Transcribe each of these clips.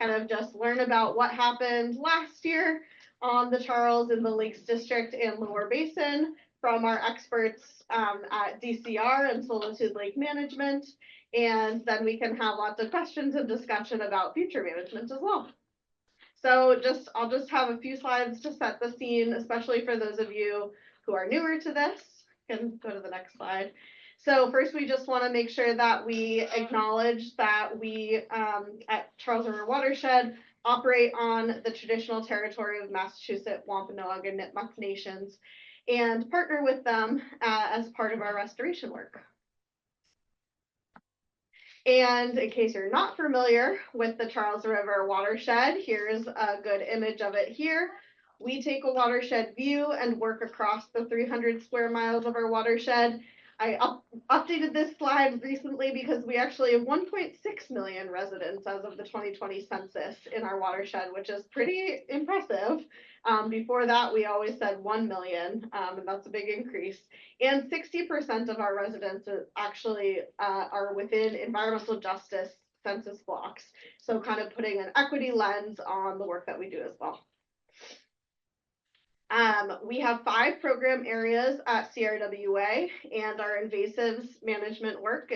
kind of just learn about what happened last year on the Charles in the Lakes District and Lower Basin from our experts at DCR and SOLitude Lake Management. And then we can have lots of questions and discussion about future management as well. So I'll just have a few slides to set the scene, especially for those of you who are newer to this. You can go to the next slide. So first, we just want to make sure that we acknowledge that we at Charles River Watershed operate on the traditional territory of Massachusetts, Wampanoag, and Nipmuc nations, and partner with them as part of our restoration work. And in case you're not familiar with the Charles River watershed, here's a good image of it here. We take a watershed view and work across the 300 square miles of our watershed. I updated this slide recently because we actually have 1.6 million residents as of the 2020 census in our watershed, which is pretty impressive. Before that, we always said 1 million, and that's a big increase. And 60% of our residents actually are within environmental justice census blocks. So kind of putting an equity lens on the work that we do as well. We have 5 program areas at CRWA, and our invasives management work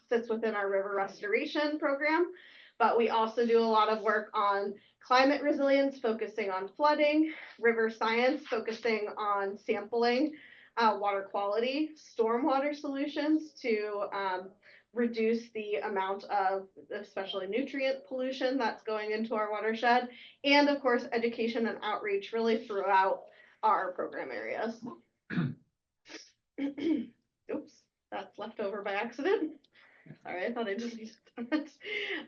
sits within our river restoration program, but we also do a lot of work on climate resilience, focusing on flooding, river science, focusing on sampling, water quality, stormwater solutions to reduce the amount of especially nutrient pollution that's going into our watershed, and of course, education and outreach really throughout our program areas. Oops, that's left over by accident. Sorry, I thought I deleted that.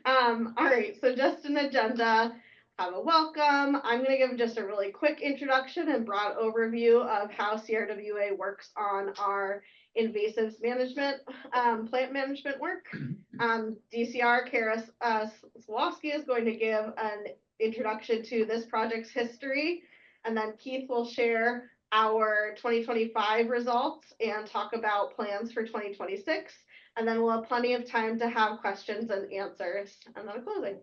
All right, so just an agenda. Have a welcome. I'm going to give just a really quick introduction and broad overview of how CRWA works on our invasives management, plant management work. DCR Kara Slawski is going to give an introduction to this project's history, and then Keith will share our 2025 results and talk about plans for 2026, and then we'll have plenty of time to have questions and answers, and then a closing.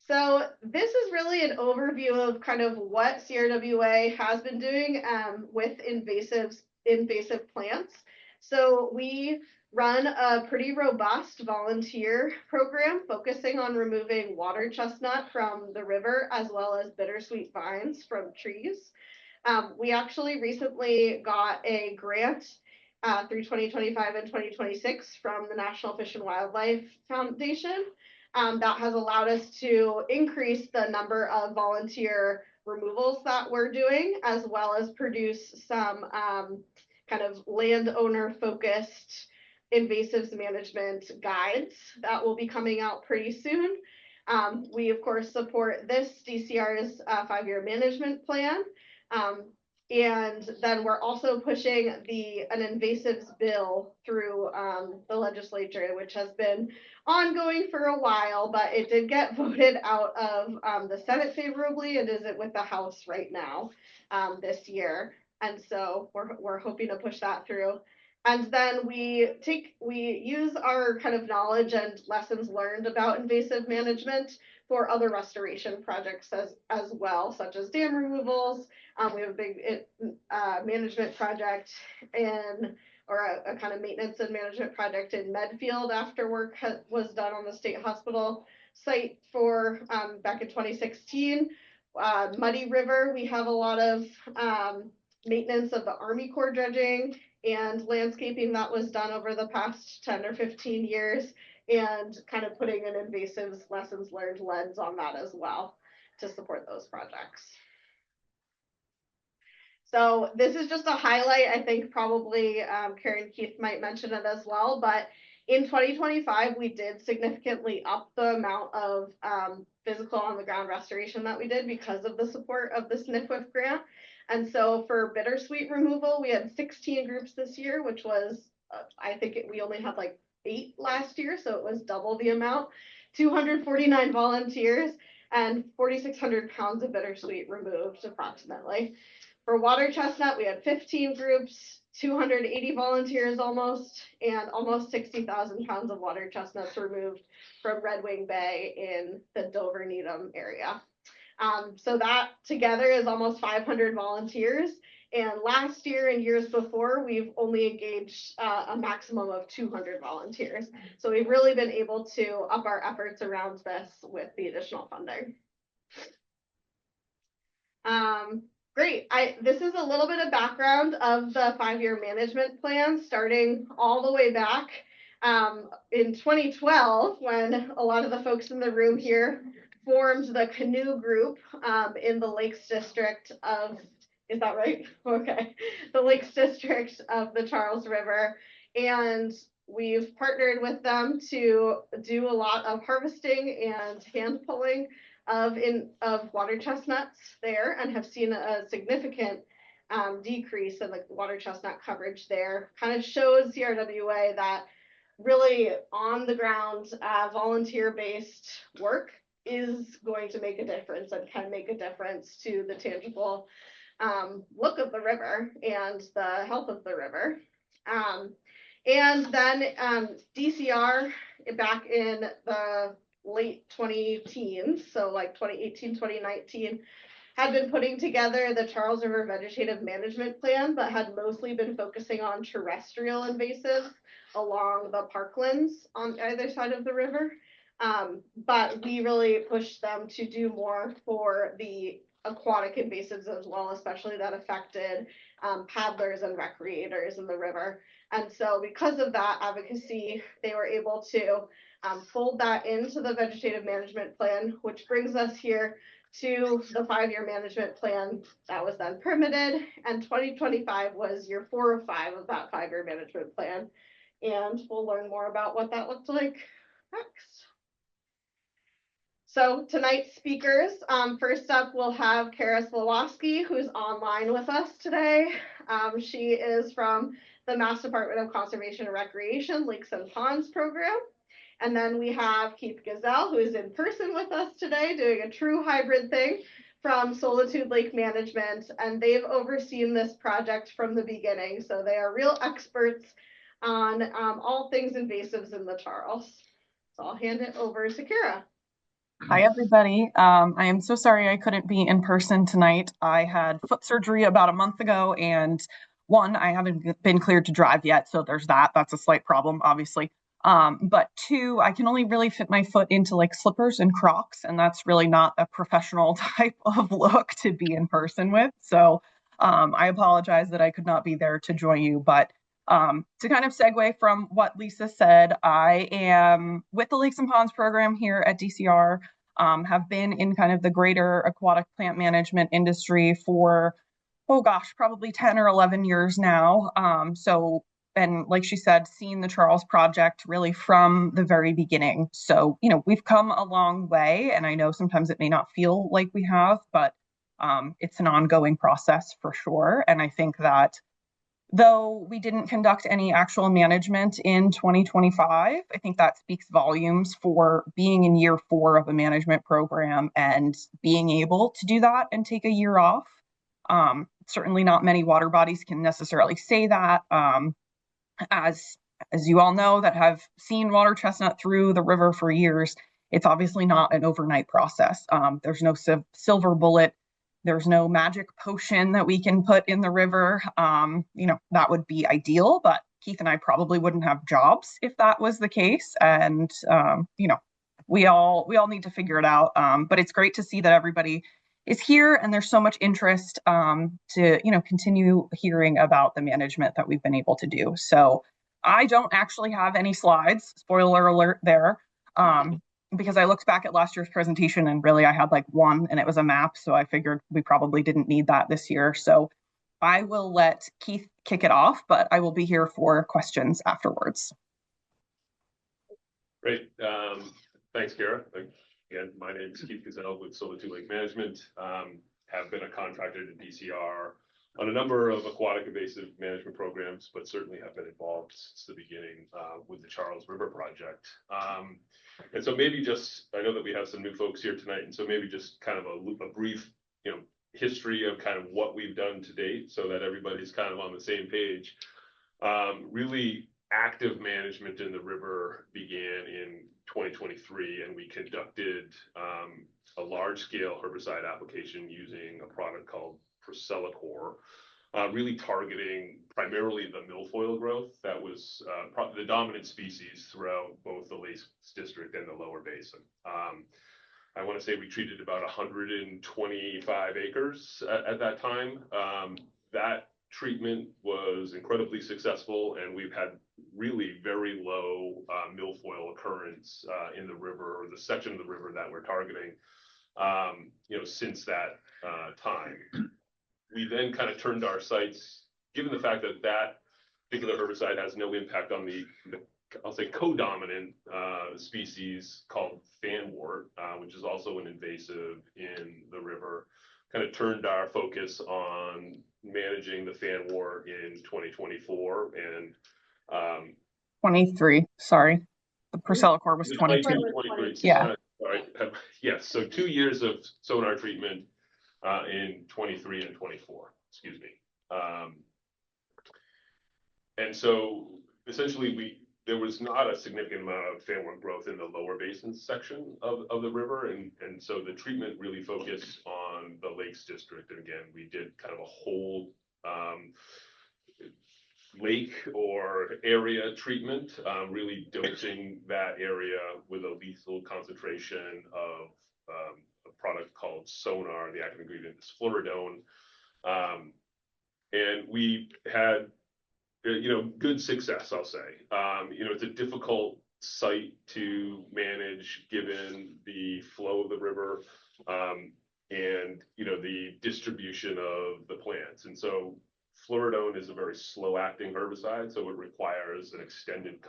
So this is really an overview of kind of what CRWA has been doing with invasive plants. So we run a pretty robust volunteer program focusing on removing water chestnut from the river as well as bittersweet vines from trees. We actually recently got a grant through 2025 and 2026 from the National Fish and Wildlife Foundation. That has allowed us to increase the number of volunteer removals that we're doing, as well as produce some kind of landowner focused invasives management guides that will be coming out pretty soon. We of course support this DCR's 5-year management plan. And then we're also pushing an invasives bill through the legislature, which has been ongoing for a while, but it did get voted out of the Senate favorably. It is with the House right now this year. And so we're hoping to push that through. And then we use our kind of knowledge and lessons learned about invasive management for other restoration projects as well, such as dam removals. We have a big management project or a kind of maintenance and management project in Medfield after work was done on the state hospital site for back in 2016. Muddy River, we have a lot of maintenance of the Army Corps dredging and landscaping that was done over the past 10 or 15 years, and kind of putting an invasives lessons learned lens on that as well to support those projects. So this is just a highlight. I think probably Karen Keith might mention it as well, but in 2025, we did significantly up the amount of physical on the ground restoration that we did because of the support of this NIFWIF grant. And so for bittersweet removal, we had 16 groups this year, which was, I think we only had like 8 last year, so it was double the amount, 249 volunteers, and 4,600 pounds of bittersweet removed approximately. For water chestnut, we had 15 groups, 280 volunteers almost, and almost 60,000 pounds of water chestnuts removed from Red Wing Bay in the Dover Needham area. So that together is almost 500 volunteers. And last year and years before, we've only engaged a maximum of 200 volunteers. So we've really been able to up our efforts around this with the additional funding. Great. This is a little bit of background of the 5-year management plan, starting all the way back in 2012, when a lot of the folks in the room here formed the canoe group in the Lakes District of, is that right? Okay. The Lakes District of the Charles River. And we've partnered with them to do a lot of harvesting and hand pulling of water chestnuts there, and have seen a significant decrease in the water chestnut coverage there. Kind of shows CRWA that really on the ground volunteer-based work is going to make a difference and can make a difference to the tangible look of the river and the health of the river. And then DCR back in the late 2010s, so like 2018, 2019, had been putting together the Charles River Vegetative Management Plan, but had mostly been focusing on terrestrial invasives along the parklands on either side of the river. But we really pushed them to do more for the aquatic invasives as well, especially that affected paddlers and recreators in the river. And so because of that advocacy, they were able to fold that into the vegetative management plan, which brings us here to the 5-year management plan that was then permitted. And 2025 was year 4 of 5 of that 5-year management plan. And we'll learn more about what that looked like next. So tonight's speakers, first up, we'll have Kara Slawowski, who's online with us today. She is from the Mass Department of Conservation and Recreation Lakes and Ponds program. And then we have Keith Gazelle, who is in person with us today, doing a true hybrid thing from SOLitude Lake Management. And they've overseen this project from the beginning. So they are real experts on all things invasives in the Charles. So I'll hand it over to Kara. Hi, everybody. I am so sorry I couldn't be in person tonight. I had foot surgery about a month ago, and one, I haven't been cleared to drive yet, so there's that. That's a slight problem, obviously. But two, I can only really fit my foot into like slippers and Crocs, and that's really not a professional type of look to be in person with. So I apologize that I could not be there to join you, but to kind of segue from what Lisa said, I am with the Lakes and Ponds program here at DCR, have been in kind of the greater aquatic plant management industry for, oh gosh, probably 10 or 11 years now. And like she said, seen the Charles Project really from the very beginning. So, we've come a long way, and I know sometimes it may not feel like we have, but it's an ongoing process for sure. And I think that though we didn't conduct any actual management in 2025, I think that speaks volumes for being in year 4 of a management program and being able to do that and take a year off. Certainly not many water bodies can necessarily say that. As you all know that have seen water chestnut through the river for years, it's obviously not an overnight process. There's no silver bullet. There's no magic potion that we can put in the river. That would be ideal, but Keith and I probably wouldn't have jobs if that was the case. And, we all need to figure it out. But it's great to see that everybody is here and there's so much interest to, continue hearing about the management that we've been able to do. So I don't actually have any slides, spoiler alert there. Because I looked back at last year's presentation and really I had like one and it was a map. So I figured we probably didn't need that this year. So I will let Keith kick it off, but I will be here for questions afterwards. Great. Thanks, Kara. Again, my name is Keith Gazelle with SOLitude Lake Management. Have been a contractor to DCR on a number of aquatic invasive management programs, but certainly have been involved since the beginning with the Charles River Project. And so maybe just, I know that we have some new folks here tonight, and so maybe just kind of a brief, history of kind of what we've done to date so that everybody's kind of on the same page. Really active management in the river began in 2023, and we conducted a large-scale herbicide application using a product called Procelicor, really targeting primarily the milfoil growth that was the dominant species throughout both the Lakes District and the Lower Basin. I want to say we treated about 125 acres at that time. That treatment was incredibly successful, and we've had really very low milfoil occurrence in the river, or the section of the river that we're targeting, since that time. We then kind of turned our sights, given the fact that that particular herbicide has no impact on the I'll say co-dominant species called fanwort, which is also an invasive in the river. Kind of turned our focus on managing the fanwort in 2024 and 23. Sorry, the Procelicor was 22. 23. Yeah. Sorry. Yes. So 2 years of sonar treatment in 23 and 24. Excuse me. And so essentially there was not a significant amount of fanwort growth in the Lower Basin section of the river. And so the treatment really focused on the Lakes District. And again, we did kind of a whole lake or area treatment, really dosing that area with a lethal concentration of a product called Sonar. The active ingredient is fluoridone. And we had good success, I'll say. It's a difficult site to manage given the flow of the river and the distribution of the plants. And so fluoridone is a very slow-acting herbicide, so it requires an extended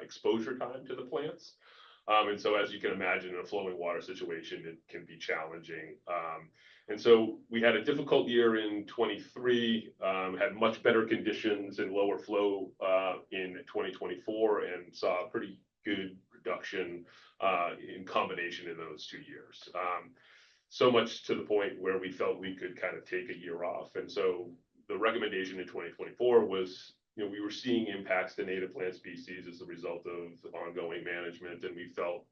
exposure time to the plants. And so, as you can imagine, in a flowing water situation, it can be challenging. And so we had a difficult year in 23, had much better conditions and lower flow in 2024, and saw a pretty good reduction in combination in those 2 years. So much to the point where we felt we could kind of take a year off. And so the recommendation in 2024 was, we were seeing impacts to native plant species as a result of ongoing management. And we felt,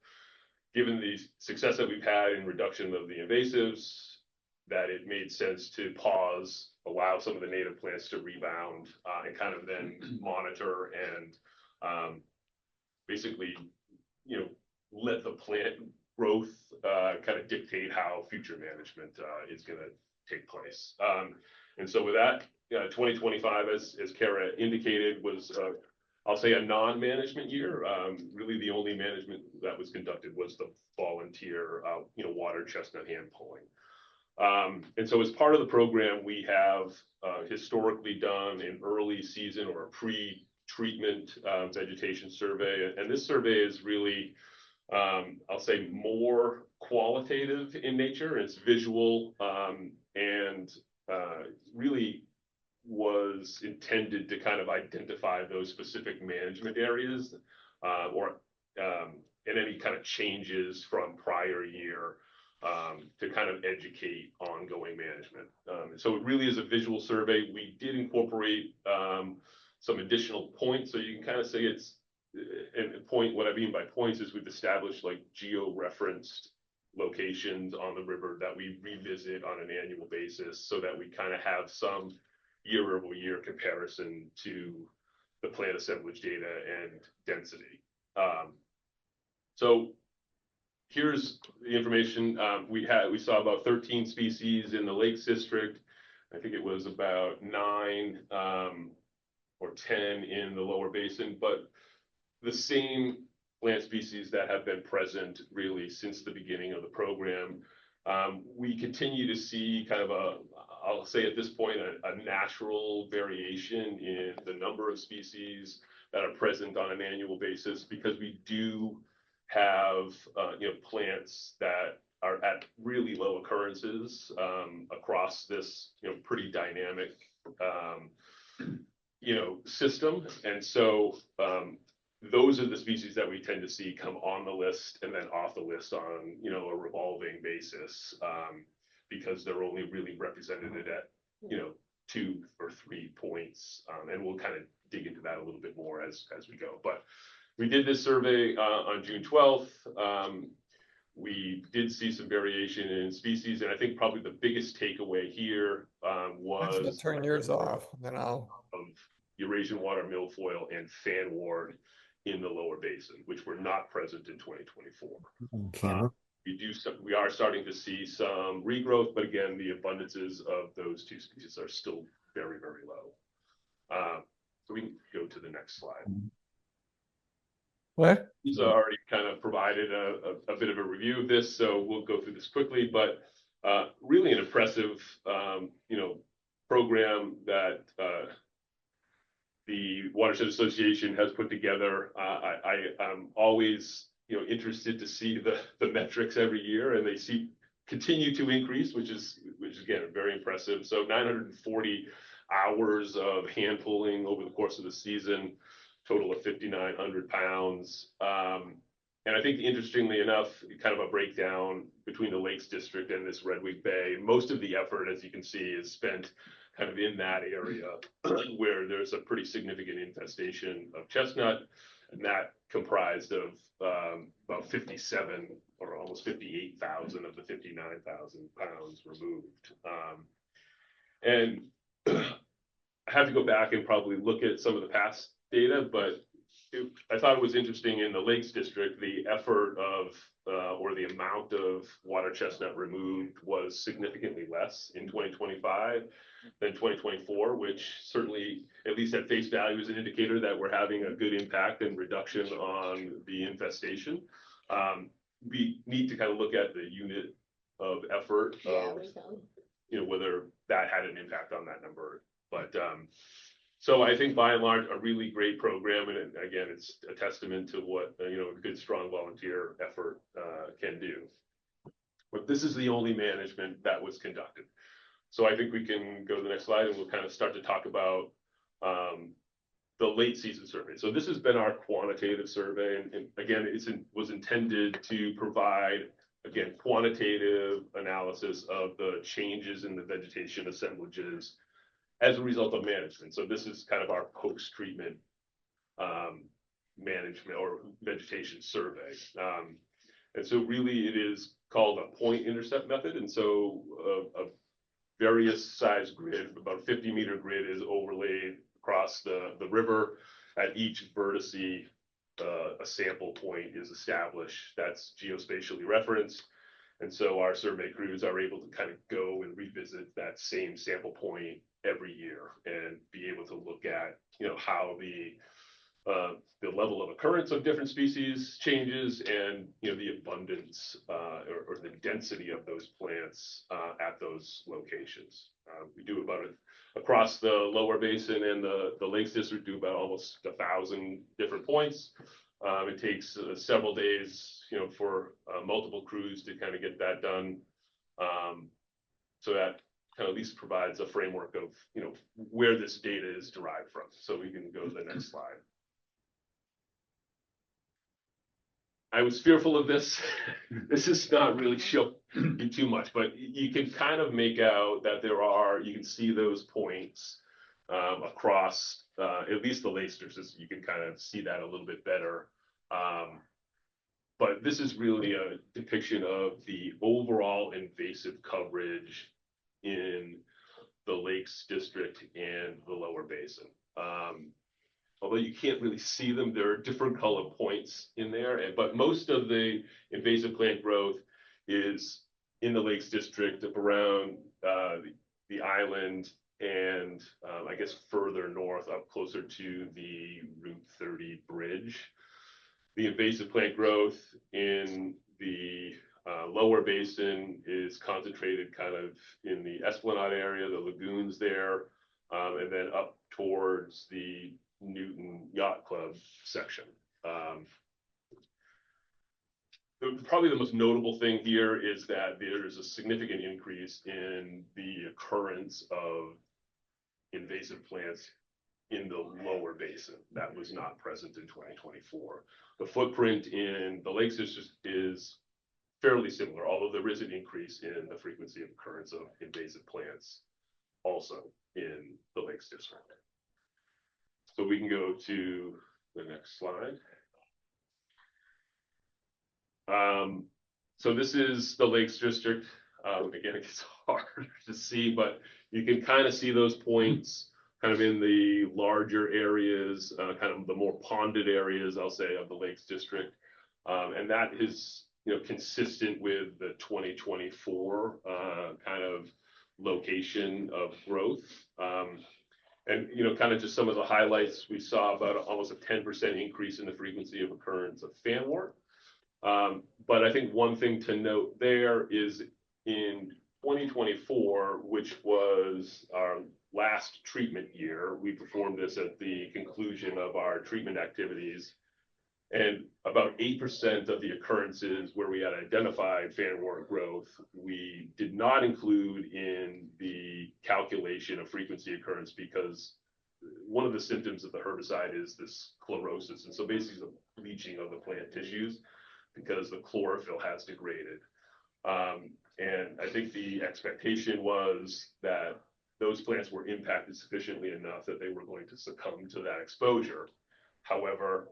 given the success that we've had in reduction of the invasives, that it made sense to pause, allow some of the native plants to rebound, and kind of then monitor and basically, let the plant growth kind of dictate how future management is going to take place. And so with that, 2025, as Kara indicated, was I'll say a non-management year. Really, the only management that was conducted was the volunteer, water chestnut hand pulling. And so as part of the program, we have historically done an early season or a pre-treatment vegetation survey. And this survey is really, I'll say, more qualitative in nature. It's visual and really was intended to kind of identify those specific management areas or and any kind of changes from prior year to kind of educate ongoing management. So it really is a visual survey. We did incorporate some additional points. So you can kind of say it's, and point, what I mean by points is we've established like geo-referenced locations on the river that we revisit on an annual basis so that we kind of have some year-over-year comparison to the plant assemblage data and density. So here's the information. We saw about 13 species in the Lakes District. I think it was about 9 or 10 in the Lower Basin, but the same plant species that have been present really since the beginning of the program. We continue to see kind of I'll say at this point, a natural variation in the number of species that are present on an annual basis, because we do have plants that are at really low occurrences across this pretty dynamic system. And so those are the species that we tend to see come on the list and then off the list on a revolving basis, because they're only really represented at 2 or 3 points, and we'll kind of dig into that a little bit more as we go. But we did this survey on June 12th. We did see some variation in species, and I think probably the biggest takeaway here was Actually, turn yours off, then I'll. Of Eurasian water milfoil and fanwort in the lower basin, which were not present in 2024. We are starting to see some regrowth, but again, the abundances of those 2 species are still very, very low. So we can go to the next slide. What? He's already kind of provided a bit of a review of this, so we'll go through this quickly, but really an impressive, program that the Watershed Association has put together. I'm always, interested to see the metrics every year, and they continue to increase, which is again very impressive. So 940 hours of hand pulling over the course of the season, total of 5,900 pounds. And I think interestingly enough, kind of a breakdown between the Lakes District and this Redwig Bay. Most of the effort, as you can see, is spent kind of in that area where there's a pretty significant infestation of chestnut, and that comprised of about 57 or almost 58,000 of the 59,000 pounds removed. And I have to go back and probably look at some of the past data, but I thought it was interesting in the Lakes District, the effort of or the amount of water chestnut removed was significantly less in 2025 than 2024, which certainly, at least at face value, is an indicator that we're having a good impact and reduction on the infestation. We need to kind of look at the unit of effort of, whether that had an impact on that number. But so I think by and large, a really great program. And again, it's a testament to what, a good, strong volunteer effort can do. But this is the only management that was conducted. So I think we can go to the next slide, and we'll kind of start to talk about the late season survey. So this has been our quantitative survey. And again, was intended to provide, again, quantitative analysis of the changes in the vegetation assemblages as a result of management. So this is kind of our post-treatment management or vegetation survey. And so really it is called a point intercept method. And so a various size grid, about a 50-meter grid, is overlaid across the river. At each vertex, a sample point is established that's geospatially referenced. And so our survey crews are able to kind of go and revisit that same sample point every year and be able to look at, how the level of occurrence of different species changes, and the abundance or the density of those plants at those locations. We do about across the Lower Basin and the Lakes District, do about almost 1,000 different points. It takes several days, for multiple crews to kind of get that done. So that kind of at least provides a framework of, where this data is derived from. So we can go to the next slide. I was fearful of this. This is not really showing you too much, but you can kind of make out that you can see those points across at least the Lakes District. You can kind of see that a little bit better. But this is really a depiction of the overall invasive coverage in the Lakes District and the Lower Basin. Although you can't really see them, there are different color points in there. But most of the invasive plant growth is in the Lakes District, up around the island, and I guess further north, up closer to the Route 30 bridge. The invasive plant growth in the Lower Basin is concentrated kind of in the Esplanade area, the lagoons there, and then up towards the Newton Yacht Club section. Probably the most notable thing here is that there's a significant increase in the occurrence of invasive plants in the Lower Basin. That was not present in 2024. The footprint in the Lakes District is fairly similar, although there is an increase in the frequency of occurrence of invasive plants also. in the Lakes District. So we can go to the next slide. So this is the Lakes District. Again, it gets harder to see, but you can kind of see those points kind of in the larger areas, kind of the more ponded areas, I'll say, of the Lakes District. And that is, consistent with the 2024 kind of location of growth. And, kind of just some of the highlights, we saw about almost a 10% increase in the frequency of occurrence of fanwort. But I think one thing to note there is in 2024, which was our last treatment year, we performed this at the conclusion of our treatment activities. And about 8% of the occurrences where we had identified fanwort growth, we did not include in the calculation of frequency occurrence because one of the symptoms of the herbicide is this chlorosis. And so basically the bleaching of the plant tissues because the chlorophyll has degraded. And I think the expectation was that those plants were impacted sufficiently enough that they were going to succumb to that exposure. However,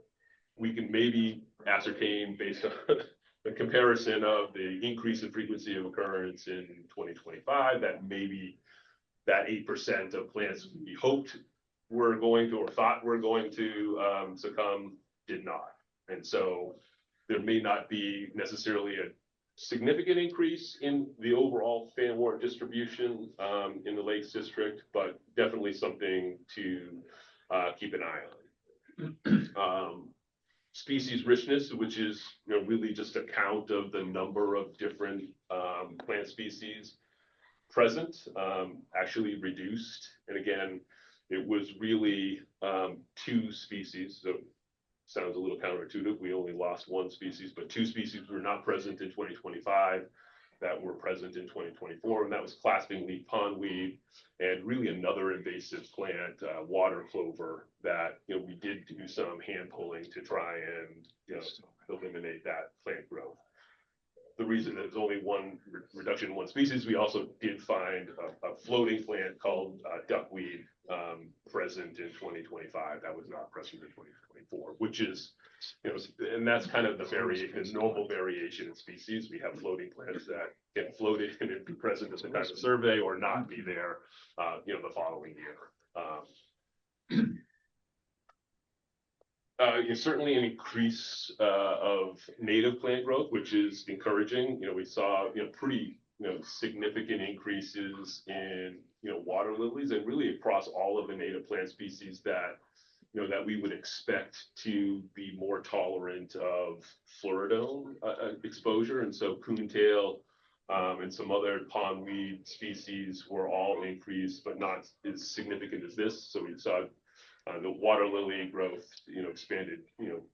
we can maybe ascertain based on the comparison of the increase in frequency of occurrence in 2025 that maybe that 8% of plants we hoped were going to or thought were going to succumb did not. And so there may not be necessarily a significant increase in the overall fanwort distribution in the Lakes District, but definitely something to keep an eye on. Species richness, which is really just a count of the number of different plant species present, actually reduced. And again, it was really 2 species. So sounds a little counterintuitive. We only lost 1 species, but 2 species were not present in 2025 that were present in 2024, and that was clasping leaf pondweed and really another invasive plant, water clover, that we did do some hand pulling to try and eliminate that plant growth. The reason that there's only 1 reduction in 1 species, we also did find a floating plant called duckweed present in 2025 that was not present in 2024, which is, and that's kind of the normal variation in species. We have floating plants that get floated and be present at the time of survey or not be there, the following year. Certainly an increase of native plant growth, which is encouraging. We saw pretty significant increases in water lilies and really across all of the native plant species that that we would expect to be more tolerant of fluoridone exposure. And so coontail and some other pondweed species were all increased, but not as significant as this. So we saw the water lily growth, expanded,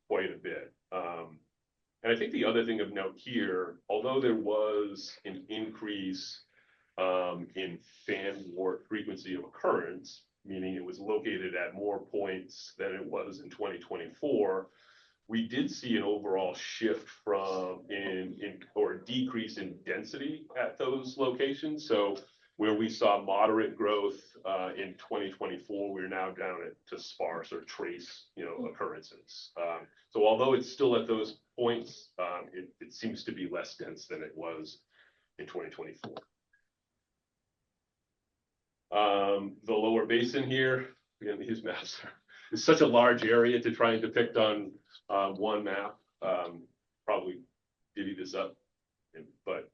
quite a bit. And I think the other thing of note here, although there was an increase in fanwort frequency of occurrence, meaning it was located at more points than it was in 2024, we did see an overall shift from or decrease in density at those locations. So where we saw moderate growth in 2024, we're now down to sparse or trace, occurrences. So although it's still at those points, it seems to be less dense than it was in 2024. The Lower Basin here, again, these maps is such a large area to try and depict on one map. Probably divvy this up, but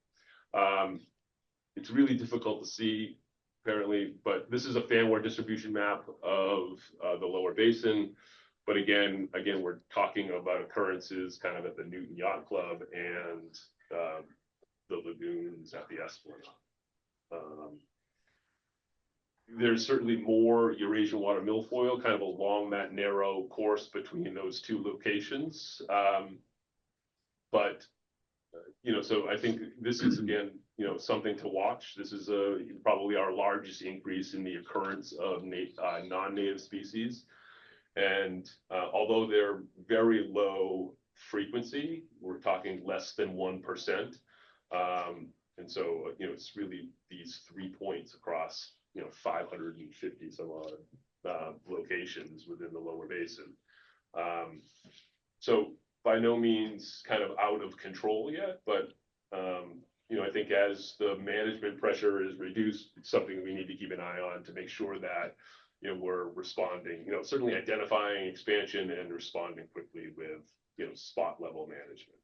it's really difficult to see apparently, but this is a fanwort distribution map of the Lower Basin. But again, we're talking about occurrences kind of at the Newton Yacht Club and the lagoons at the Esplanade. There's certainly more Eurasian water milfoil kind of along that narrow course between those 2 locations. But so I think this is again, something to watch. This is probably our largest increase in the occurrence of non-native species. And although they're very low frequency, we're talking less than 1%. And so, it's really these 3 points across 550 some odd locations within the Lower Basin. So by no means kind of out of control yet, but I think as the management pressure is reduced, it's something we need to keep an eye on to make sure that we're responding, certainly identifying expansion and responding quickly with spot level management.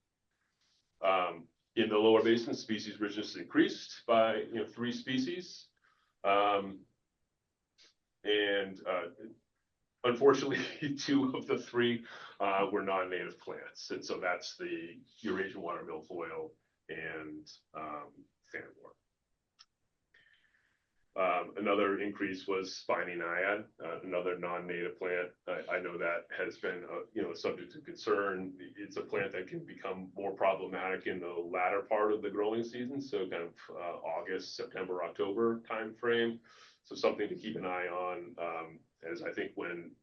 In the Lower Basin, species richness increased by 3 species, and unfortunately 2 of the 3 were non-native plants, and so that's the Eurasian water milfoil and fanwort. Another increase was spiny naiad, another non-native plant. I know that has been a subject of concern. It's a plant that can become more problematic in the latter part of the growing season, so kind of August, September, October timeframe. So something to keep an eye on, as I think when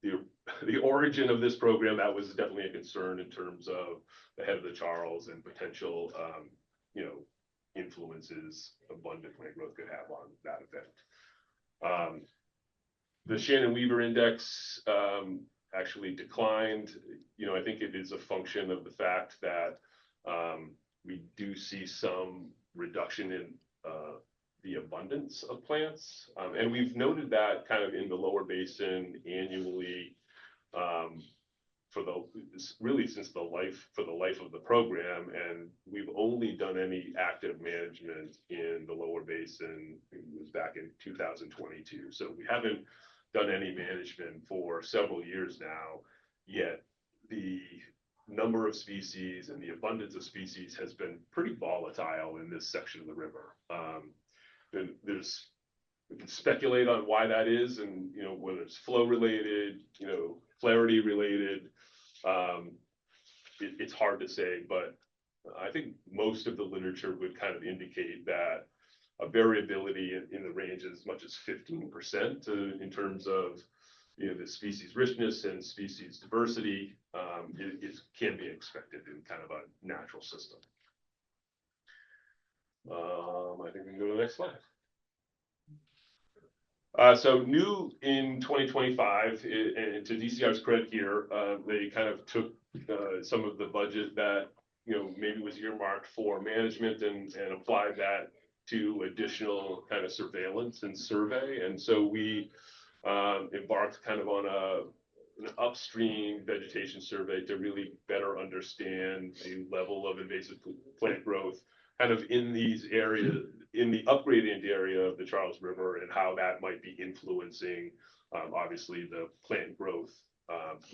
the origin of this program, that was definitely a concern in terms of the head of the Charles and potential influences abundant plant growth could have on that event. The Shannon-Weaver index actually declined. I think it is a function of the fact that we do see some reduction in the abundance of plants, and we've noted that kind of in the Lower Basin annually since the life of the program, and we've only done any active management in the Lower Basin. It was back in 2022, so we haven't done any management for several years now. Yet the number of species and the abundance of species has been pretty volatile in this section of the river. We can speculate on why that is, and whether it's flow related, clarity related. It's hard to say, but I think most of the literature would kind of indicate that a variability in the range as much as 15% in terms of the species richness and species diversity can be expected in kind of a natural system. I think we can go to the next slide. So new in 2025, and to DCR's credit here, they kind of took some of the budget that maybe was earmarked for management and applied that to additional kind of surveillance and survey. And so we embarked kind of on an upstream vegetation survey to really better understand the level of invasive plant growth kind of in these areas, in the upgradient area of the Charles River, and how that might be influencing obviously the plant growth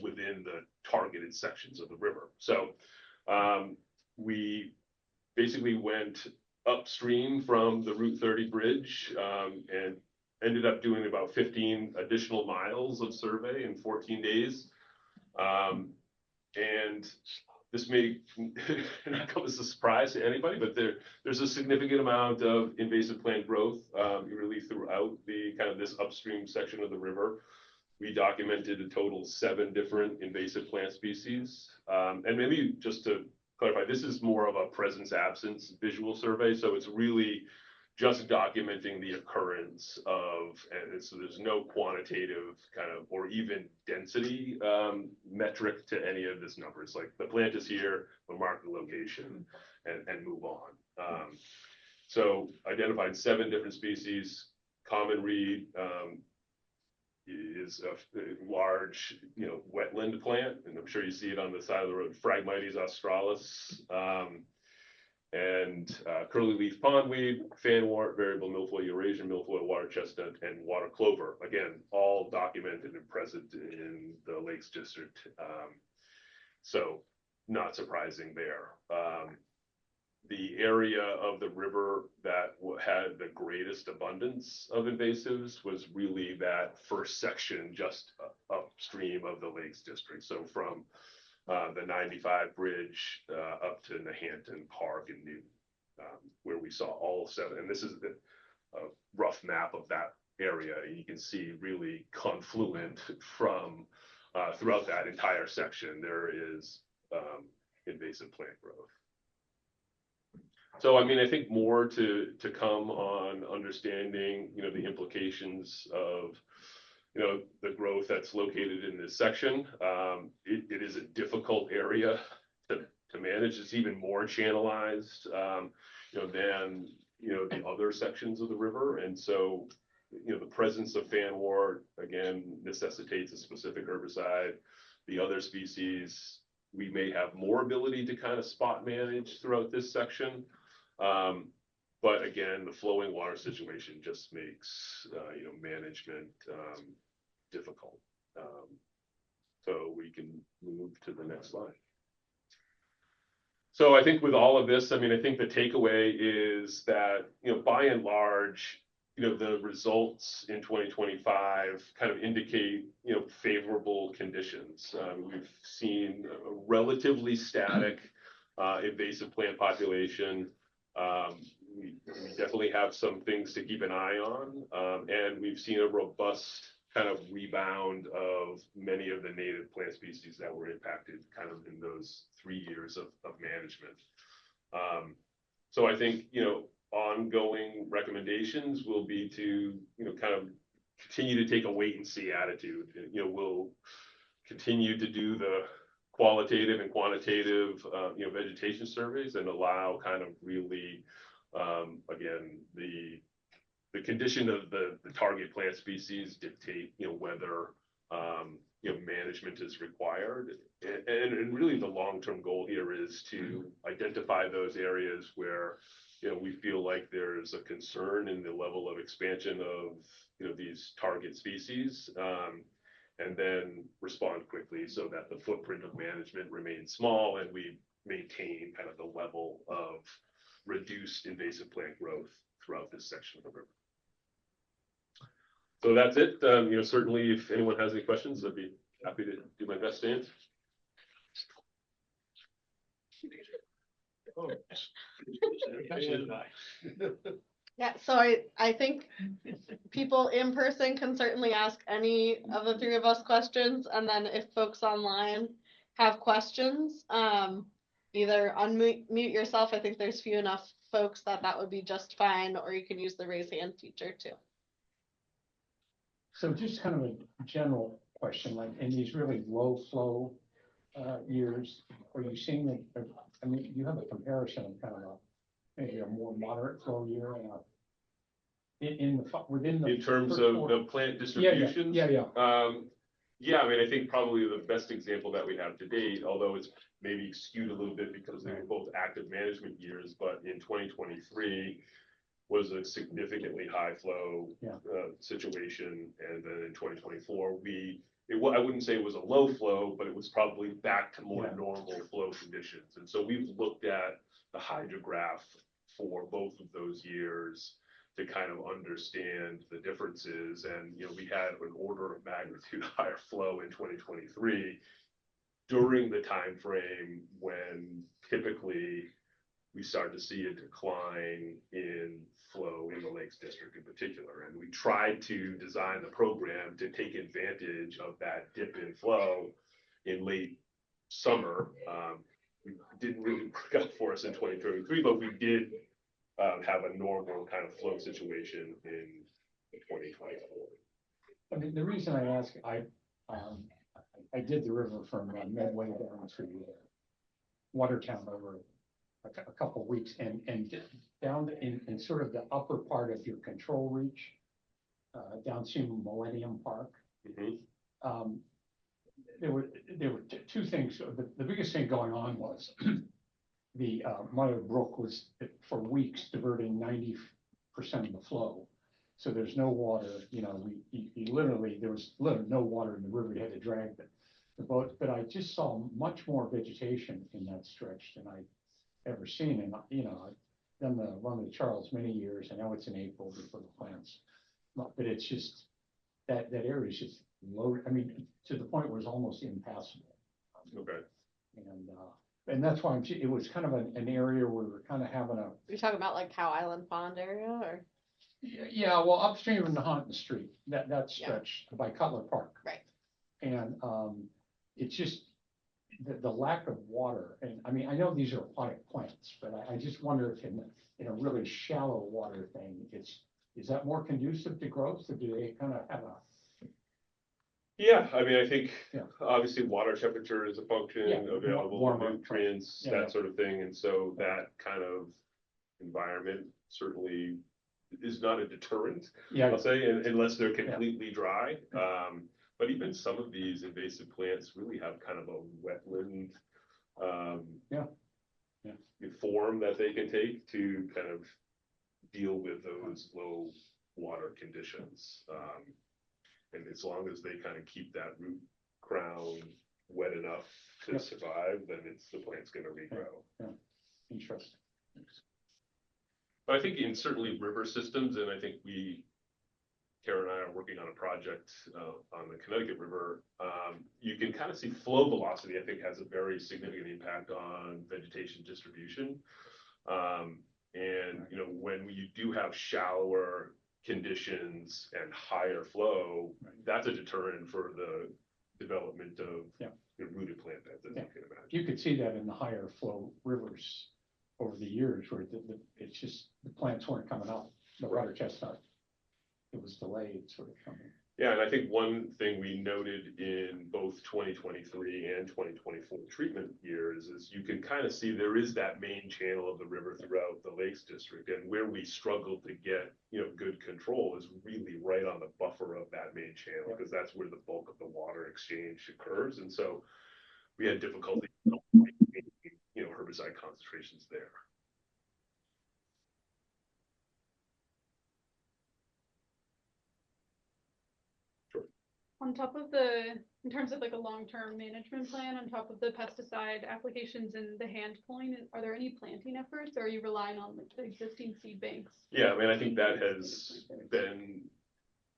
within the targeted sections of the river. So we basically went upstream from the Route 30 bridge and ended up doing about 15 additional miles of survey in 14 days. And this may not come as a surprise to anybody, but there's a significant amount of invasive plant growth really throughout the kind of this upstream section of the river. We documented a total of 7 different invasive plant species. And maybe just to clarify, this is more of a presence absence visual survey. So it's really just documenting the occurrence of, and so there's no quantitative kind of, or even density metric to any of this number. It's like the plant is here, we'll mark the location and move on. So identified 7 different species. Common reed is a large, wetland plant, and I'm sure you see it on the side of the road. Phragmites australis, and curly leaf pondweed, fanwort, variable milfoil, Eurasian milfoil, water chestnut, and water clover. Again, all documented and present in the Lakes District. So not surprising there. The area of the river that had the greatest abundance of invasives was really that first section just upstream of the Lakes District. So from the 95 bridge up to Nahanton Park and Newton, where we saw all 7. And this is a rough map of that area. And you can see really confluent from throughout that entire section, there is invasive plant growth. So, I mean, I think more to come on understanding, the implications of, the growth that's located in this section. It is a difficult area to manage. It's even more channelized, than, the other sections of the river. And so, the presence of fanwort, again, necessitates a specific herbicide. The other species, we may have more ability to kind of spot manage throughout this section. But again, the flowing water situation just makes, management difficult. So we can move to the next slide. So I think with all of this, I mean, I think the takeaway is that, by and large, the results in 2025 kind of indicate, favorable conditions. We've seen a relatively static invasive plant population. We definitely have some things to keep an eye on, and we've seen a robust kind of rebound of many of the native plant species that were impacted kind of in those 3 years of management. So I think, ongoing recommendations will be to, kind of continue to take a wait and see attitude. We'll continue to do the qualitative and quantitative, vegetation surveys and allow kind of really, again, the condition of the target plant species dictate, whether, management is required. And really the long-term goal here is to identify those areas where, we feel like there's a concern in the level of expansion of, these target species, and then respond quickly so that the footprint of management remains small and we maintain kind of the level of reduced invasive plant growth throughout this section of the river. So that's it. Certainly if anyone has any questions, I'd be happy to do my best to answer. Yeah, so I think people in person can certainly ask any of the three of us questions, and then if folks online have questions, either unmute yourself. I think there's few enough folks that would be just fine, or you can use the raise hand feature too. So just kind of a general question, like in these really low flow years, are you seeing that? I mean, you have a comparison of kind of maybe a more moderate flow year and within the in terms of the plant distributions. Yeah. Yeah, I mean, I think probably the best example that we have to date, although it's maybe skewed a little bit because they were both active management years, but in 2023 was a significantly high flow situation, and then in 2024 I wouldn't say it was a low flow, but it was probably back to more normal flow conditions. And so we've looked at the hydrograph for both of those years to kind of understand the differences. And, we had an order of magnitude higher flow in 2023 during the time frame when typically we start to see a decline in flow in the Lakes District in particular. And we tried to design the program to take advantage of that dip in flow in late summer. It didn't really work out for us in 2023, but we did have a normal kind of flow situation in 2024. I mean, the reason I ask, I did the river from Medway down to Watertown over a couple of weeks, and down in sort of the upper part of your control reach, downstream of Millennium Park. Mm-hmm. There were two things. The biggest thing going on was the Mother Brook was for weeks diverting 90% of the flow. So there's no water, literally, there was literally no water in the river. You had to drag the boat, but I just saw much more vegetation in that stretch than I'd ever seen. And, I've done the run of the Charles many years. I know it's in April before the plants, but it's just, that area is just low. I mean, to the point where it's almost impassable. Okay. And that's why it was kind of an area where we're kind of having a. You're talking about like Cow Island Pond area, or? Yeah, well, upstream in the Haunton Street, that stretch by Cutler Park. Right. And it's just, the lack of water, and I mean, I know these are aquatic plants, but I just wonder if in a really shallow water thing, is that more conducive to growth, or do they kind of have a? Yeah, I mean, I think Yeah. obviously water temperature is a function, Yeah, available warmer, nutrients, yeah, that yeah. sort of thing, and so that kind of environment certainly is not a deterrent, Yeah, I'll say, unless they're completely dry. But even some of these invasive plants really have kind of a wetland yeah. form that they can take to kind of deal with those low water conditions. And as long as they kind of keep that root crown wet enough to Yep. survive, then the plant's going to regrow. Yeah. Interesting. But I think in certainly river systems, and I think Kara and I are working on a project on the Connecticut River. You can kind of see flow velocity, I think, has a very significant impact on vegetation distribution. And, you know, when you do have shallower conditions and higher flow, that's a deterrent for the development of the rooted plant beds, as you can imagine. You could see that in the higher flow rivers over the years where it's just the plants weren't coming up. The water chestnut, it was delayed sort of coming. Yeah, and I think one thing we noted in both 2023 and 2024 treatment years is you can kind of see there is that main channel of the river throughout the Lakes District, and where we struggle to get, you know, good control is really right on the buffer of that main channel, because that's where the bulk of the water exchange occurs, and so we had difficulty, you know, herbicide concentrations there. On top of in terms of like a long-term management plan, on top of the pesticide applications and the hand pulling, are there any planting efforts, or are you relying on like the existing seed banks? Yeah, I mean, I think that has been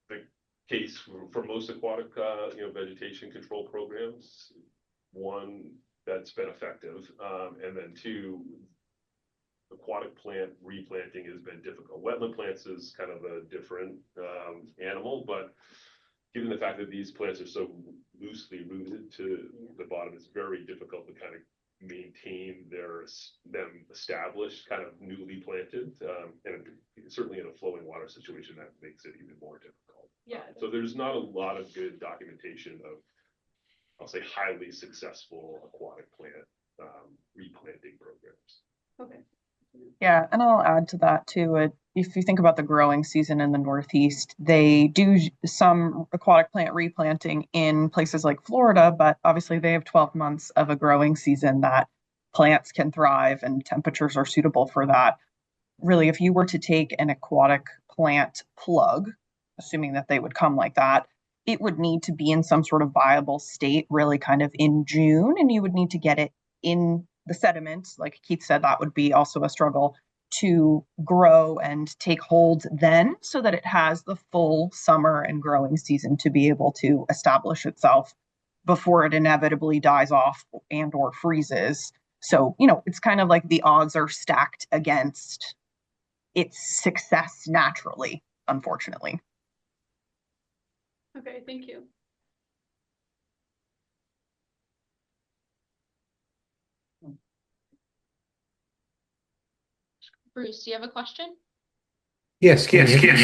the case for most aquatic, you know, vegetation control programs. One, that's been effective, and then two, aquatic plant replanting has been difficult. Wetland plants is kind of a different animal, but given the fact that these plants are so loosely rooted to the bottom, it's very difficult to kind of maintain them established, kind of newly planted, and certainly in a flowing water situation, that makes it even more difficult. Yeah. So there's not a lot of good documentation of, I'll say, highly successful aquatic plant replanting programs. Okay. Yeah, and I'll add to that too. If you think about the growing season in the Northeast, they do some aquatic plant replanting in places like Florida, but obviously they have 12 months of a growing season that plants can thrive and temperatures are suitable for that. Really, if you were to take an aquatic plant plug, assuming that they would come like that, it would need to be in some sort of viable state, really kind of in June, and you would need to get it in the sediment. Like Keith said, that would be also a struggle to grow and take hold then, so that it has the full summer and growing season to be able to establish itself before it inevitably dies off and or freezes. So, you know, it's kind of like the odds are stacked against its success naturally, unfortunately. Okay, thank you. Bruce, do you have a question? Yes, can you hear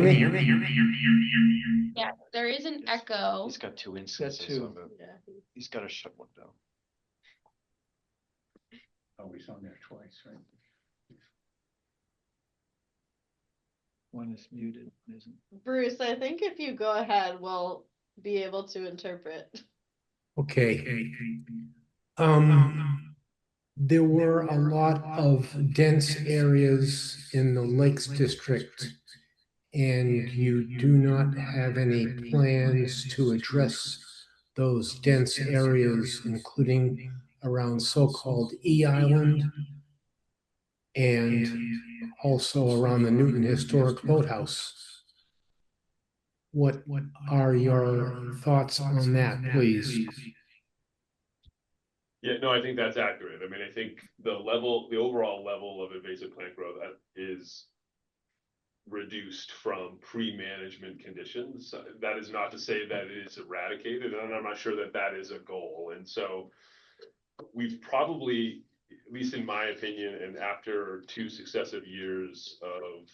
me? Yeah, there is an echo. He's got two instances of it. Yeah. He's got to shut one down. Oh, he's on there twice, right? One is muted, isn't? Bruce, I think if you go ahead, we'll be able to interpret. Okay. There were a lot of dense areas in the Lakes District, and you do not have any plans to address those dense areas, including around so-called E Island and also around the Newton Historic Boathouse. What are your thoughts on that, please? Yeah, no, I think that's accurate. I mean, I think the overall level of invasive plant growth is reduced from pre-management conditions. That is not to say that it is eradicated, and I'm not sure that that is a goal. And so we've probably, at least in my opinion, and after 2 successive years of,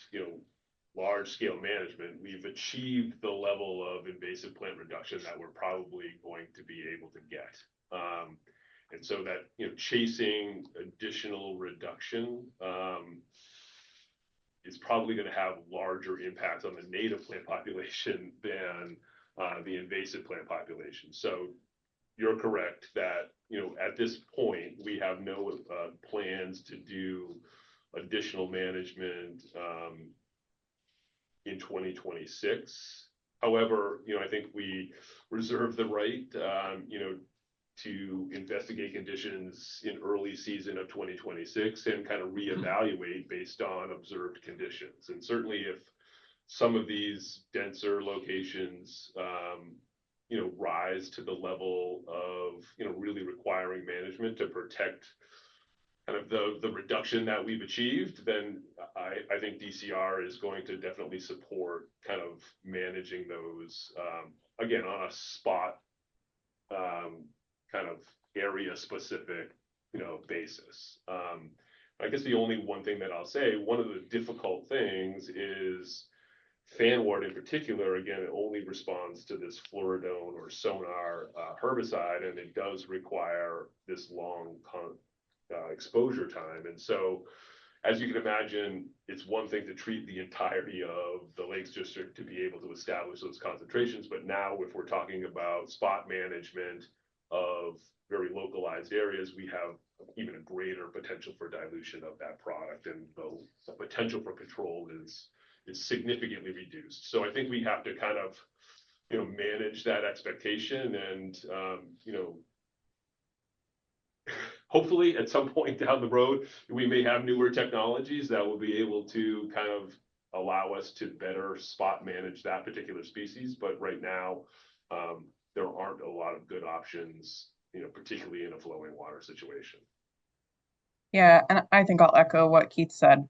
large scale management, we've achieved the level of invasive plant reduction that we're probably going to be able to get. And so that, chasing additional reduction is probably going to have larger impacts on the native plant population than the invasive plant population. So you're correct that, at this point, we have no plans to do additional management in 2026. However, I think we reserve the right, to investigate conditions in early season of 2026 and kind of reevaluate based on observed conditions. And certainly if some of these denser locations, rise to the level of, really requiring management to protect kind of the reduction that we've achieved, then I think DCR is going to definitely support kind of managing those, again, on a spot kind of area specific, basis. I guess the only one thing that I'll say, one of the difficult things is fanwort in particular, again, it only responds to this fluoridone or sonar herbicide, and it does require this long exposure time. And so, as you can imagine, it's one thing to treat the entirety of the Lakes District to be able to establish those concentrations, but now if we're talking about spot management of very localized areas, we have even a greater potential for dilution of that product, and the potential for control is significantly reduced. So I think we have to kind of, manage that expectation, and hopefully at some point down the road, we may have newer technologies that will be able to kind of allow us to better spot manage that particular species. But right now, there aren't a lot of good options, particularly in a flowing water situation. Yeah, and I think I'll echo what Keith said.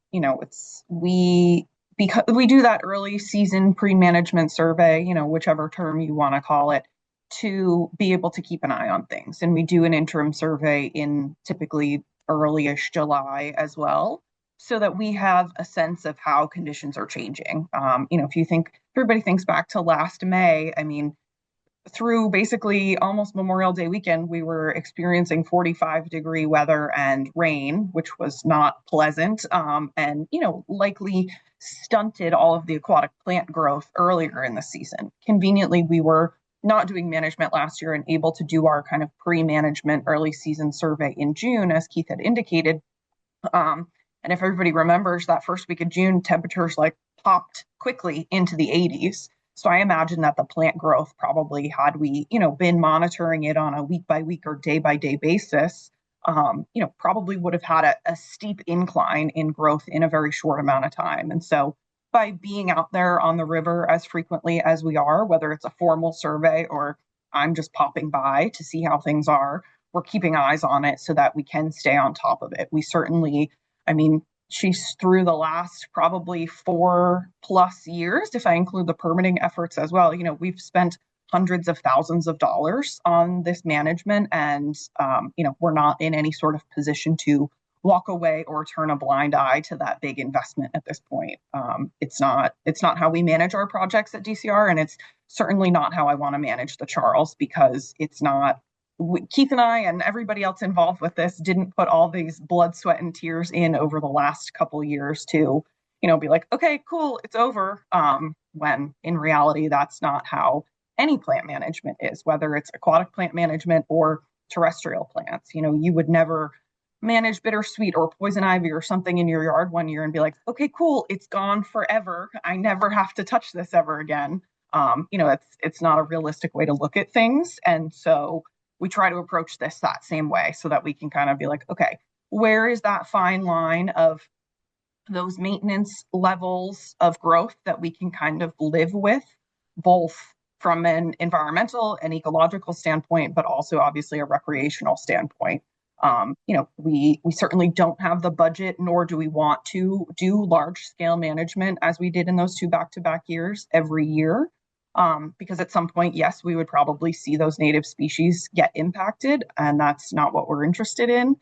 Because we do that early season pre-management survey, whichever term you want to call it, to be able to keep an eye on things. And we do an interim survey in typically early-ish July as well, so that we have a sense of how conditions are changing. If everybody thinks back to last May, I mean, through basically almost Memorial Day weekend, we were experiencing 45-degree weather and rain, which was not pleasant, and likely stunted all of the aquatic plant growth earlier in the season. Conveniently, we were not doing management last year and able to do our kind of pre-management early season survey in June, as Keith had indicated. And if everybody remembers, that first week of June, temperatures popped quickly into the 80s. So I imagine that the plant growth probably, had we, been monitoring it on a week by week or day by day basis, probably would have had a steep incline in growth in a very short amount of time. And so by being out there on the river as frequently as we are, whether it's a formal survey or I'm just popping by to see how things are, we're keeping eyes on it so that we can stay on top of it. We certainly, she's through the last probably 4+ years, if I include the permitting efforts as well. We've spent hundreds of thousands of dollars on this management, and we're not in any sort of position to walk away or turn a blind eye to that big investment at this point. It's not how we manage our projects at DCR, and it's certainly not how I want to manage the Charles, because it's not. Keith and I and everybody else involved with this didn't put all these blood, sweat, and tears in over the last couple of years to, be like, okay, cool, it's over. When in reality, that's not how any plant management is, whether it's aquatic plant management or terrestrial plants. You would never manage bittersweet or poison ivy or something in your yard one year and be like, okay, cool, it's gone forever. I never have to touch this ever again. It's not a realistic way to look at things. And so we try to approach this that same way so that we can kind of be like, okay, where is that fine line of those maintenance levels of growth that we can kind of live with, both from an environmental and ecological standpoint, but also obviously a recreational standpoint. We certainly don't have the budget, nor do we want to do large scale management as we did in those 2 back-to-back years every year. Because at some point, yes, we would probably see those native species get impacted, and that's not what we're interested in.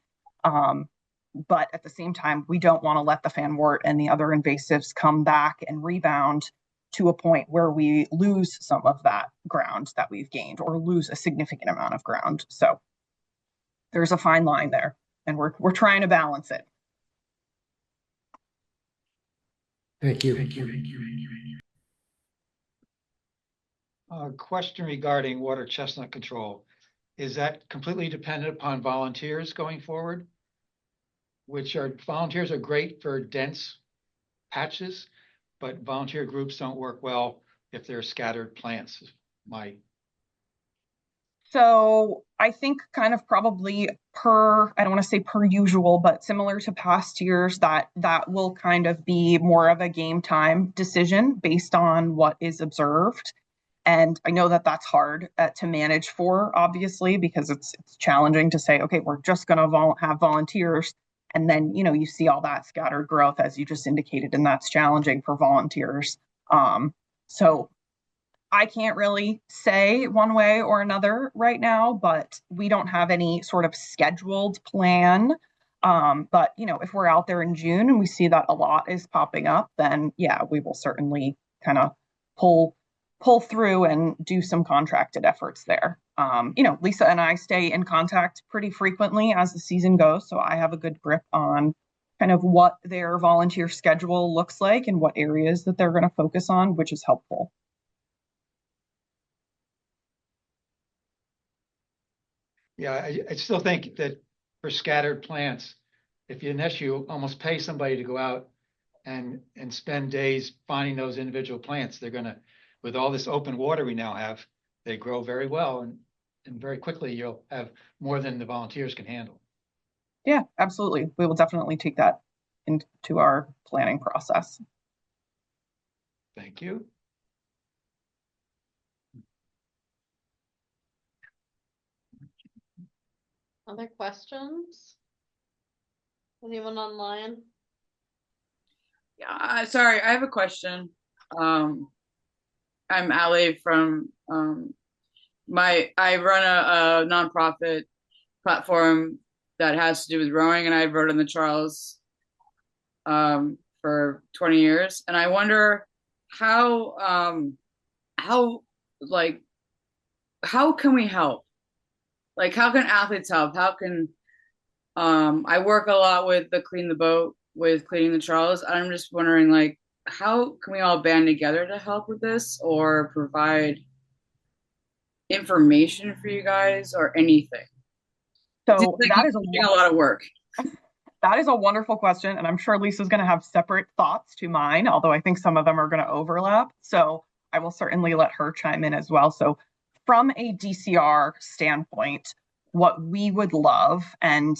But at the same time, we don't want to let the fanwort and the other invasives come back and rebound to a point where we lose some of that ground that we've gained or lose a significant amount of ground. So there's a fine line there, and we're trying to balance it. Thank you. Question regarding water chestnut control. Is that completely dependent upon volunteers going forward? Volunteers are great for dense patches, but volunteer groups don't work well if they're scattered plants. So I think kind of probably I don't want to say per usual, but similar to past years, that will kind of be more of a game time decision based on what is observed. And I know that that's hard to manage for, obviously, because it's challenging to say, okay, we're just going to have volunteers. And then, you see all that scattered growth, as you just indicated, and that's challenging for volunteers. So I can't really say one way or another right now, but we don't have any sort of scheduled plan. But, if we're out there in June and we see that a lot is popping up, then yeah, we will certainly kind of pull through and do some contracted efforts there. Lisa and I stay in contact pretty frequently as the season goes, so I have a good grip on kind of what their volunteer schedule looks like and what areas that they're going to focus on, which is helpful. Yeah, I still think that for scattered plants, unless you almost pay somebody to go out and spend days finding those individual plants, they're going to, with all this open water we now have, they grow very well, and very quickly you'll have more than the volunteers can handle. Yeah, absolutely. We will definitely take that into our planning process. Thank you. Other questions? Anyone online? Yeah, sorry, I have a question. I'm Allie from I run a nonprofit platform that has to do with rowing, and I've rowed in the Charles for 20 years, and I wonder how can we help? Like, how can athletes help? How can I work a lot with the Clean the Boat, with cleaning the Charles. I'm just wondering, like, how can we all band together to help with this, or provide information for you guys, or anything? So that is a lot of work. That is a wonderful question, and I'm sure Lisa's going to have separate thoughts to mine, although I think some of them are going to overlap. So I will certainly let her chime in as well. So from a DCR standpoint, what we would love, and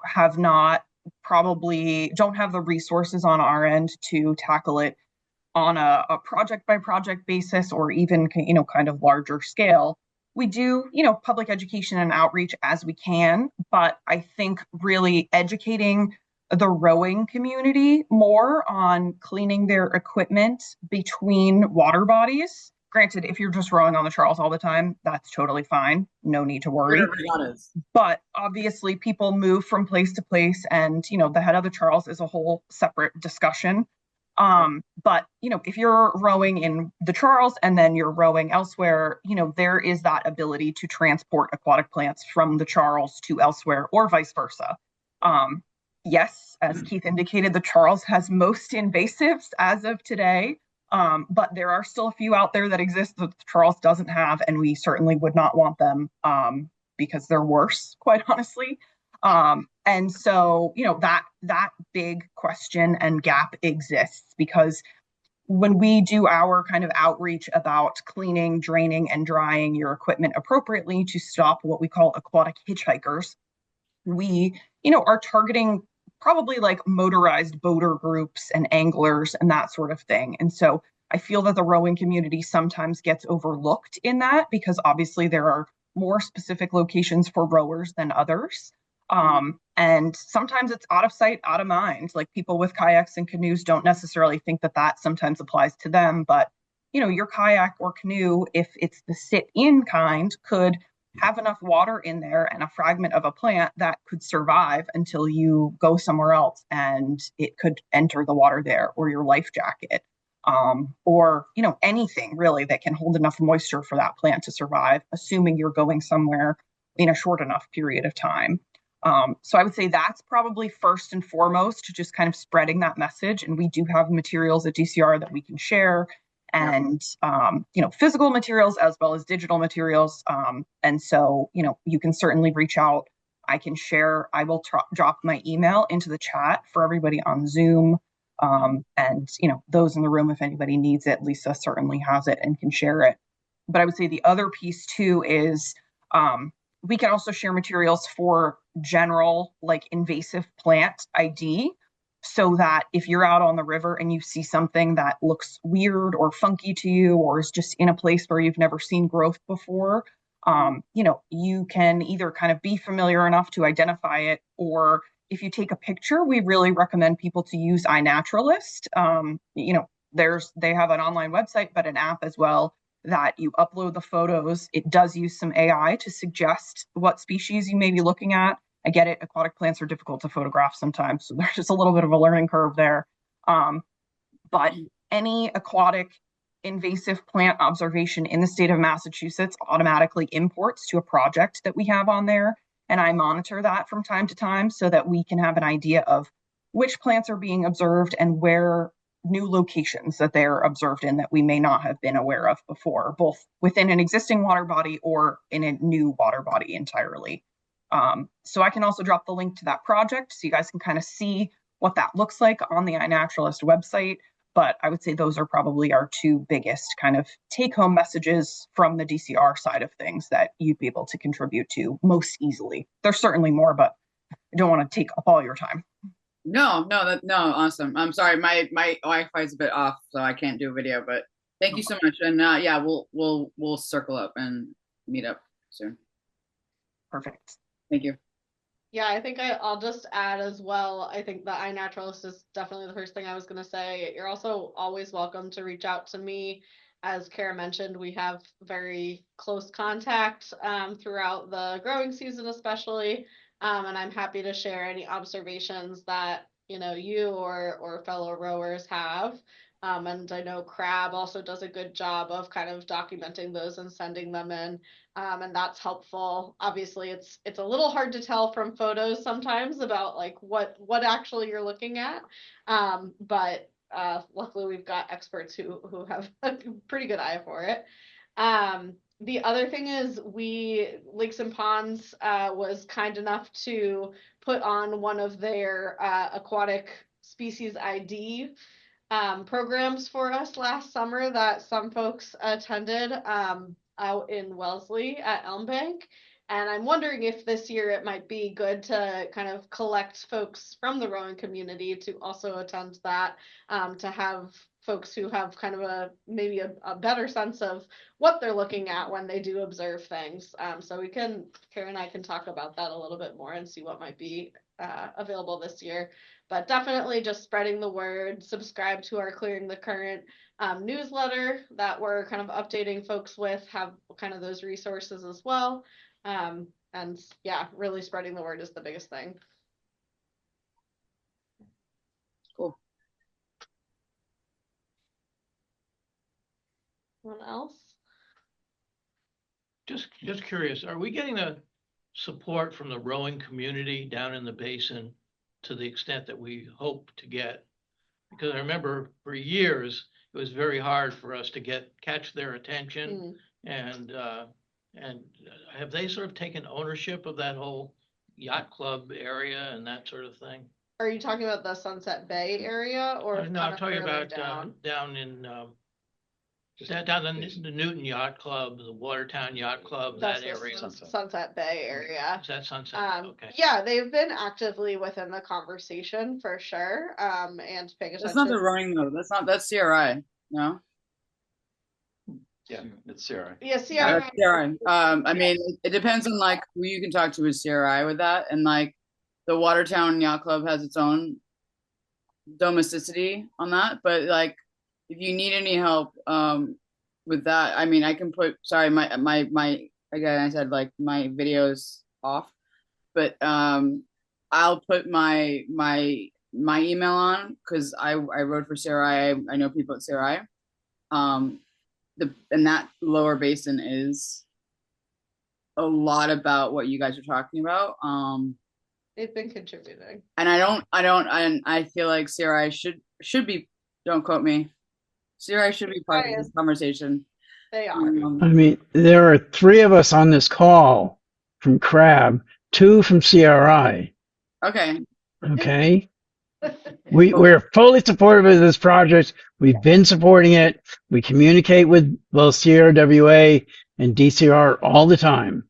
have not, probably don't have the resources on our end to tackle it on a project by project basis, or even kind of larger scale. We do public education and outreach as we can, but I think really educating the rowing community more on cleaning their equipment between water bodies. Granted, if you're just rowing on the Charles all the time, that's totally fine. No need to worry. But obviously people move from place to place, and the head of the Charles is a whole separate discussion. But if you're rowing in the Charles and then you're rowing elsewhere, there is that ability to transport aquatic plants from the Charles to elsewhere, or vice versa. Yes, as Keith indicated, the Charles has most invasives as of today. But there are still a few out there that exist that the Charles doesn't have, and we certainly would not want them because they're worse, quite honestly. And so, that big question and gap exists, because when we do our kind of outreach about cleaning, draining, and drying your equipment appropriately to stop what we call aquatic hitchhikers, we, are targeting probably like motorized boater groups and anglers and that sort of thing. And so I feel that the rowing community sometimes gets overlooked in that, because obviously there are more specific locations for rowers than others. And sometimes it's out of sight, out of mind. Like people with kayaks and canoes don't necessarily think that that sometimes applies to them. But, you know, your kayak or canoe, if it's the sit in kind, could have enough water in there and a fragment of a plant that could survive until you go somewhere else and it could enter the water there, or your life jacket. Or, you know, anything really that can hold enough moisture for that plant to survive, assuming you're going somewhere in a short enough period of time. So I would say that's probably first and foremost, just kind of spreading that message. And we do have materials at DCR that we can share, and you know, physical materials as well as digital materials. And so, you know, you can certainly reach out. I can share. I will drop my email into the chat for everybody on Zoom. And you know, those in the room, if anybody needs it, Lisa certainly has it and can share it. But I would say the other piece too is we can also share materials for general, like invasive plant ID, so that if you're out on the river and you see something that looks weird or funky to you, or is just in a place where you've never seen growth before, you know, you can either kind of be familiar enough to identify it, or if you take a picture, we really recommend people to use iNaturalist. You know, they have an online website, but an app as well, that you upload the photos. It does use some AI to suggest what species you may be looking at. I get it. Aquatic plants are difficult to photograph sometimes, so there's just a little bit of a learning curve there. But any aquatic invasive plant observation in the state of Massachusetts automatically imports to a project that we have on there. And I monitor that from time to time so that we can have an idea of which plants are being observed and where new locations that they're observed in that we may not have been aware of before, both within an existing water body or in a new water body entirely. So I can also drop the link to that project so you guys can kind of see what that looks like on the iNaturalist website. But I would say those are probably our two biggest kind of take-home messages from the DCR side of things that you'd be able to contribute to most easily. There's certainly more, but I don't want to take up all your time. No, awesome. I'm sorry, my Wi-Fi is a bit off, so I can't do a video. But thank you so much, and yeah, we'll circle up and meet up soon. Perfect. Thank you. Yeah, I think I'll just add as well. I think the iNaturalist is definitely the first thing I was going to say. You're also always welcome to reach out to me. As Kara mentioned, we have very close contact throughout the growing season, especially. And I'm happy to share any observations that, you know, you or fellow rowers have. And I know Crab also does a good job of kind of documenting those and sending them in. And that's helpful. Obviously, it's a little hard to tell from photos sometimes about like what actually you're looking at. But luckily we've got experts who have a pretty good eye for it. The other thing is Lakes and Ponds was kind enough to put on one of their aquatic species ID programs for us last summer that some folks attended out in Wellesley at Elmbank. And I'm wondering if this year it might be good to kind of collect folks from the rowing community to also attend that, to have folks who have kind of maybe a better sense of what they're looking at when they do observe things. So Kara and I can talk about that a little bit more and see what might be available this year. But definitely just spreading the word, subscribe to our Clearing the Current newsletter that we're kind of updating folks with, have kind of those resources as well. And yeah, really spreading the word is the biggest thing. Cool. Anyone else? Just curious, are we getting the support from the rowing community down in the basin to the extent that we hope to get? Because I remember for years, it was very hard for us to catch their attention. And have they sort of taken ownership of that whole yacht club area and that sort of thing? Are you talking about the Sunset Bay area or? No, I'm talking about down in the Newton Yacht Club, the Watertown Yacht Club, that area. Sunset Bay area. Is that Sunset? Okay. Yeah, they've been actively within the conversation for sure. And paying attention. That's not the rowing though. That's CRI. No. Yeah, it's CRI. Yeah, Yeah, CRI. that's CRI. I mean, it depends on like who you can talk to with CRI with that, and like the Watertown Yacht Club has its own domesticity on that. But like, if you need any help with that, I mean, I can put. Sorry, my again, I said like my video's off, but I'll put my email on because I wrote for CRI. I know people at CRI. And that Lower Basin is a lot about what you guys are talking about. They've been contributing. And I feel like CRI should be, don't quote me, CRI should be part of this conversation. They are. I mean, there are 3 of us on this call from CRAB, 2 from CRI. Okay. Okay. We're fully supportive of this project. We've been supporting it. We communicate with both CRWA and DCR all the time.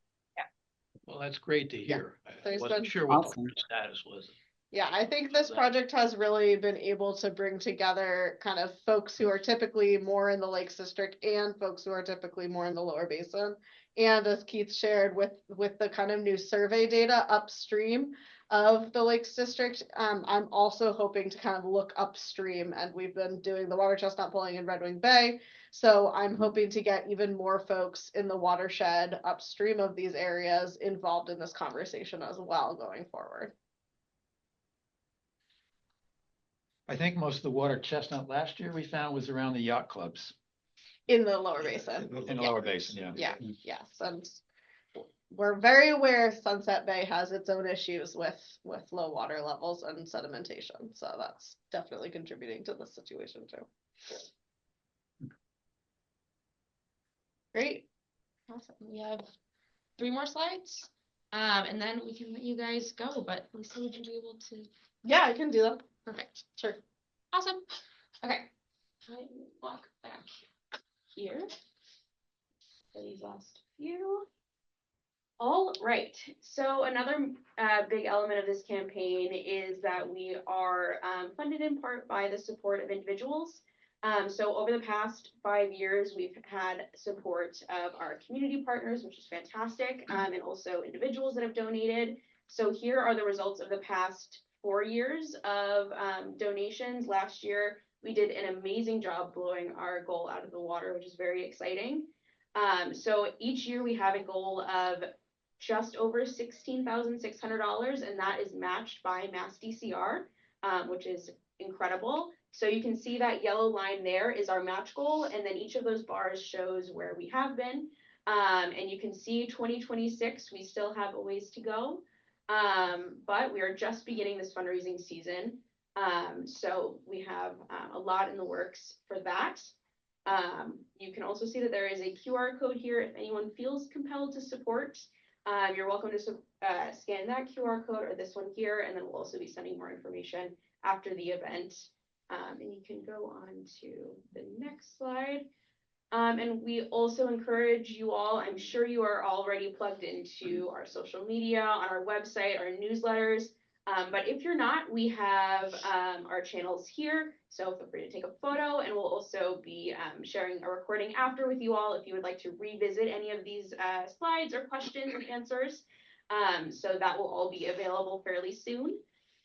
Well, that's great to hear. I There's wasn't been- sure what the Awesome. status was. Yeah, I think this project has really been able to bring together kind of folks who are typically more in the Lakes District and folks who are typically more in the Lower Basin. And as Keith shared with the kind of new survey data upstream of the Lakes District, I'm also hoping to kind of look upstream, and we've been doing the water chestnut pulling in Red Wing Bay. So I'm hoping to get even more folks in the watershed upstream of these areas involved in this conversation as well going forward. I think most of the water chestnut last year we found was around the yacht clubs In the Lower Basin. in the Lower Basin, yeah. Yeah, yes, and we're very aware Sunset Bay has its own issues with low water levels and sedimentation, so that's definitely contributing to the situation too. Great. Awesome. We have 3 more slides. And then we can let you guys go, but Lisa, would you be able to? Yeah, I can do that. Perfect. Sure. Awesome. Okay. I will walk back here for these last few. All right. So another big element of this campaign is that we are funded in part by the support of individuals. So over the past 5 years, we've had support of our community partners, which is fantastic, and also individuals that have donated. So here are the results of the past 4 years of donations. Last year, we did an amazing job blowing our goal out of the water, which is very exciting. So each year we have a goal of just over $16,600, and that is matched by Mass DCR, which is incredible. So you can see that yellow line there is our match goal, and then each of those bars shows where we have been. And you can see 2026, we still have a ways to go, but we are just beginning this fundraising season. So we have a lot in the works for that. You can also see that there is a QR code here if anyone feels compelled to support. You're welcome to scan that QR code or this one here, and then we'll also be sending more information after the event. And you can go on to the next slide. And we also encourage you all, I'm sure you are already plugged into our social media, on our website, our newsletters. But if you're not, we have our channels here. So feel free to take a photo, and we'll also be sharing a recording after with you all if you would like to revisit any of these slides or questions and answers. So that will all be available fairly soon.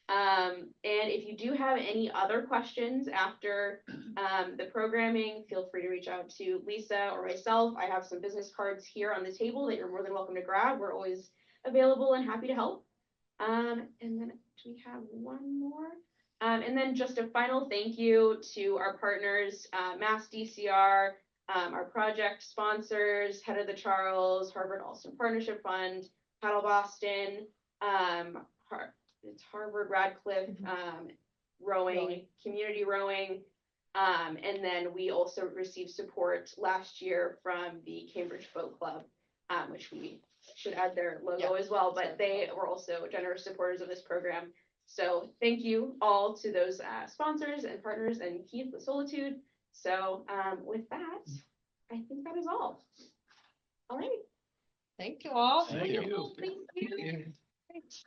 And if you do have any other questions after the programming, feel free to reach out to Lisa or myself. I have some business cards here on the table that you're more than welcome to grab. We're always available and happy to help. And then do we have one more? And then just a final thank you to our partners, Mass DCR, our project sponsors, Head of the Charles, Harvard Alston Partnership Fund, Paddle Boston, it's Harvard Radcliffe rowing, community rowing. And then we also received support last year from the Cambridge Boat Club, which we should add their logo as well, but they were also generous supporters of this program. So thank you all to those sponsors and partners, and Keith with SOLitude. So with that, I think that is all. All right. Thank you all. Thank you. Thank you. Thanks.